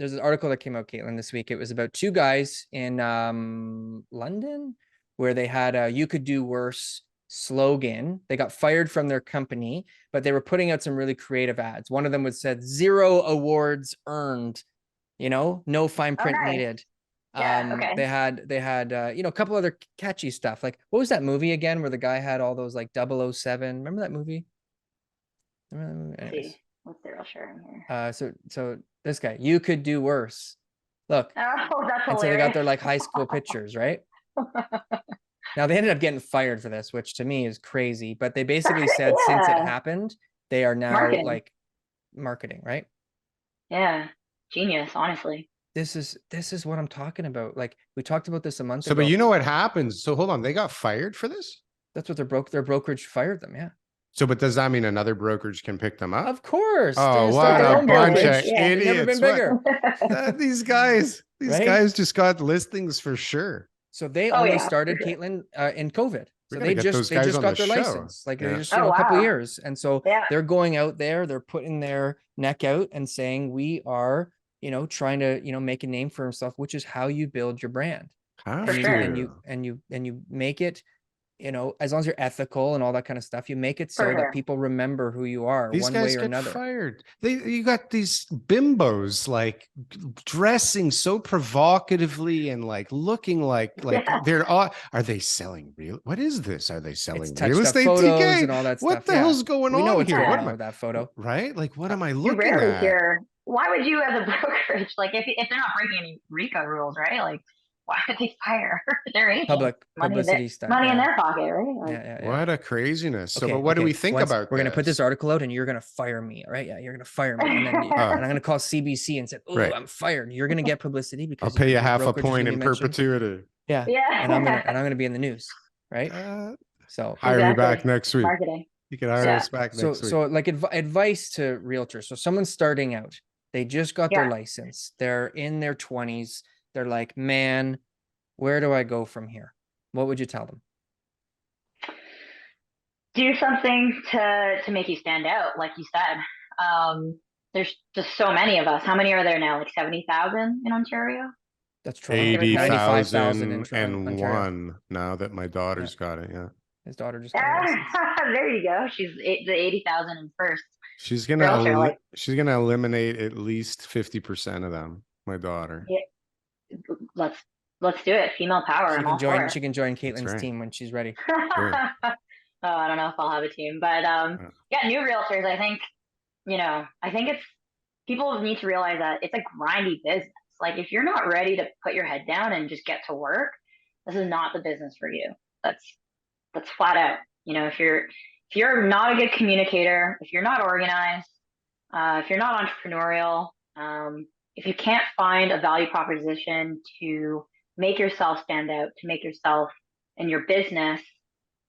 there's an article that came out, Caitlin, this week. It was about two guys in London where they had a "you could do worse" slogan. They got fired from their company, but they were putting out some really creative ads. One of them was said 0 awards earned, no fine Oh, print nice. needed. Yeah. Okay. They had a couple other catchy stuff. Like, what was that movie again where the guy had all those like 007? Remember that movie? Let's Anyways. see. What's the real shirt in here? So this guy, "you could do worse." Look. Oh, that's And so they got hilarious. their like high school pictures, right? Now they ended up getting fired for this, which to me is crazy. But they basically said since it Yeah. happened, they are now Marketing. like marketing, right? Yeah. Genius, honestly. This is what I'm talking about. Like, we talked about this a month So, but ago. you know what happens? So hold on, they got fired for this? That's what their brokerage fired them. Yeah. So, but does that mean another brokerage can pick them up? Of course. Oh, Start what their a own bunch brokerage. of They've never been idiots. bigger. These guys Right? just got listings for sure. So they Oh, only yeah, started, for sure. Caitlin, in COVID. We So gotta get those they guys just on got the their show. license. Like, they Yeah. just, Oh, a couple wow. years. And so Yeah. they're going out there, they're putting their neck out and saying, we are, trying to, make a name for himself, which is how you build your brand. Have For And you, sure. and you make it, as long as you're ethical and all that kind of stuff, you make it so For that sure. people remember who you are These one guys way or get another. fired. You got these bimbos like dressing so provocatively and like looking like Yeah. they're all. Are they selling real? What is this? Are they It's selling touched real up estate? photos TK? and all that What stuff. the Yeah. hell's going We know on what's here? going What on am I? with that photo. Right? Like, what am I You looking rarely at? hear, why would you as a brokerage, like if they're not breaking any RICO rules, right? Like, why would they fire their agent? Publicity stunt. Money in Yeah. their pocket, right? Like, Yeah. What a craziness. So, Okay. but what do we So think about we're going to put this? this article out and you're going to fire me. All right. Yeah. You're going to fire me. And then, and I'm going to call CBC and say, "Oh, Right. I'm fired." You're going to get publicity I'll because pay you your half a brokerage is point gonna in be mentioned. perpetuity. Yeah. Yeah. And I'm going to be in the news. Right. So hire me back next week. Marketing. You can hire us back next week. So like advice to realtors. So someone's starting out, they just got their license. They're in their 20s. They're like, "Man, where do I go from here?" What would you tell them? Do something to make you stand out, like you said. There's just so many of us. How many are there now? Like 70,000 in Ontario? That's Toronto. 80,000 in and Ontario. one now that my daughter's got it. Yeah. His daughter just got a license. There you go. She's the 80,000 in first. She's gonna eliminate at least 50% of them. My daughter. Yeah, let's do it. Female power. I'm all for it. She can join Caitlin's team when she's ready. Sure. Oh, I don't know if I'll have a team, but yeah, new realtors. I think it's people need to realize that it's a grindy business. Like, if you're not ready to put your head down and just get to work, this is not the business for you. That's flat out. If you're not a good communicator, if you're not organized, if you're not entrepreneurial, if you can't find a value proposition to make yourself stand out, to make yourself and your business,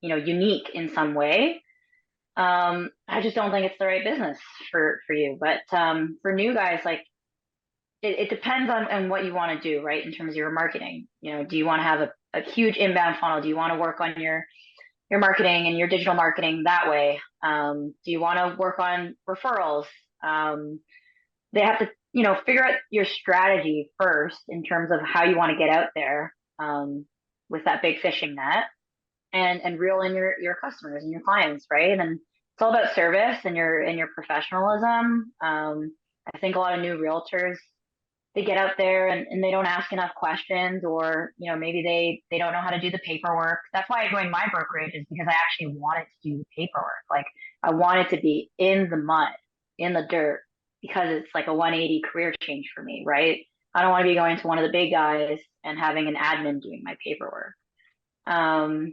unique in some way, I just don't think it's the right business for you. But for new guys, like, it depends on what you want to do, right? In terms of your marketing, do you want to have a huge inbound funnel? Do you want to work on your marketing and your digital marketing that way? Do you want to work on referrals? They have to, figure out your strategy first in terms of how you want to get out there with that big fishing net, and reel in your customers and your clients, right? And it's all about service and your professionalism. I think a lot of new realtors, they get out there and they don't ask enough questions, or maybe they don't know how to do the paperwork. That's why I joined my brokerage, is because I actually wanted to do the paperwork. Like, I wanted to be in the mud, in the dirt, because it's like a 180 career change for me, right? I don't want to be going to one of the big guys and having an admin doing my paperwork.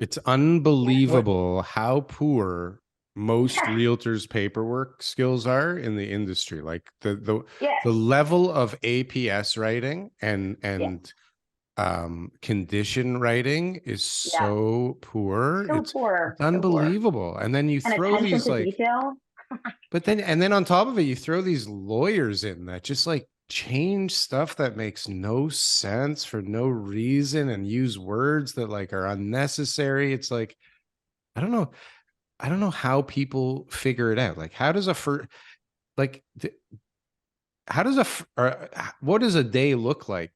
It's unbelievable how poor most realtors' paperwork skills are in the industry. Like the level of APS writing and condition writing is so poor. It's unbelievable. And then you throw these like detail. But then on top of it, you throw these lawyers in that just like change stuff that makes no sense for no reason and use words that like are unnecessary. It's like, I don't know how people figure it out. Like, how does how does what does a day look like